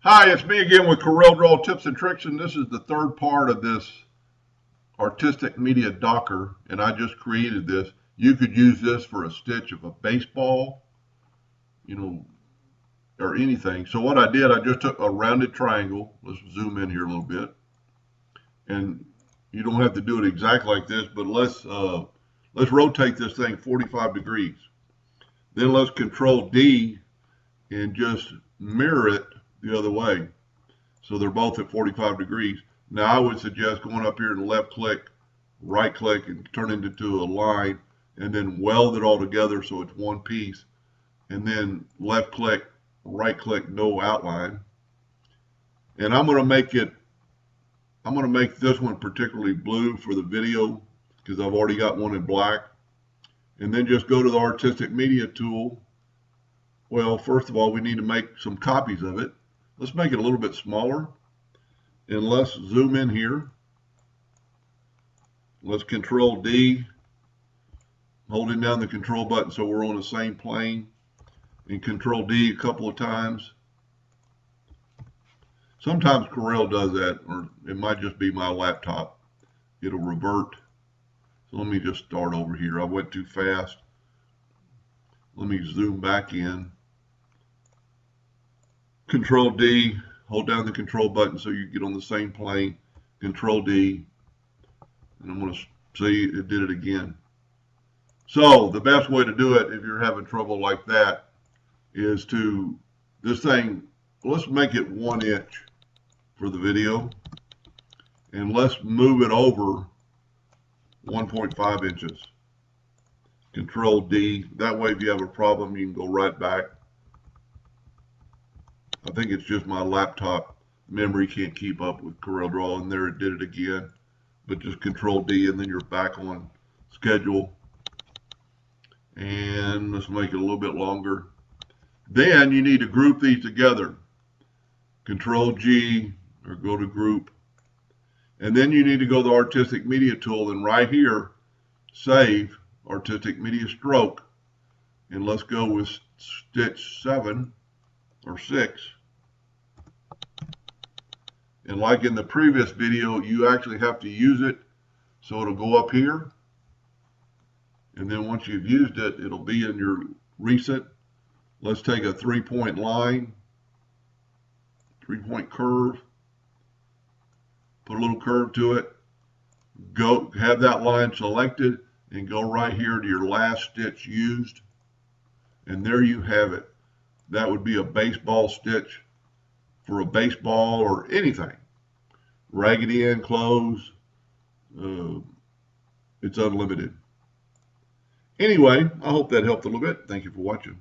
Hi, it's me again with Corel Draw Tips and Tricks, and this is the third part of this artistic media docker, and I just created this. You could use this for a stitch of a baseball, you know, or anything. So what I did, I just took a rounded triangle. Let's zoom in here a little bit. And you don't have to do it exactly like this, but let's rotate this thing 45 degrees. Then let's Control D and just mirror it the other way. So they're both at 45 degrees. Now I would suggest going up here and left click, right click, and turn it into a line, and then weld it all together so it's one piece. And then left click, right click, no outline. And I'm going to make this one particularly blue for the video because I've already got one in black. And then just go to the artistic media tool. Well, first of all, we need to make some copies of it. Let's make it a little bit smaller, and let's zoom in here. Let's Control D, holding down the control button so we're on the same plane, and Control D a couple of times. Sometimes Corel does that, or it might just be my laptop. It'll revert. So let me just start over here. I went too fast. Let me zoom back in. Control D, hold down the control button so you get on the same plane. Control D, and I'm going to see it did it again. So the best way to do it if you're having trouble like that is to, this thing, let's make it 1 inch for the video, and let's move it over 1.5 inches. Control D, that way if you have a problem you can go right back. I think it's just my laptop memory can't keep up with Corel Draw, and there it did it again. But just Control D and then you're back on schedule. And let's make it a little bit longer. Then you need to group these together. Control G or go to group. And then you need to go to the artistic media tool and right here, save artistic media stroke. And let's go with stitch 7 or 6. And like in the previous video, you actually have to use it so it'll go up here. And then once you've used it, it'll be in your recent. Let's take a 3-point line, 3-point curve, put a little curve to it, go have that line selected and go right here to your last stitch used. And there you have it. That would be a baseball stitch for a baseball or anything. Raggedy end, close, it's unlimited. Anyway, I hope that helped a little bit. Thank you for watching.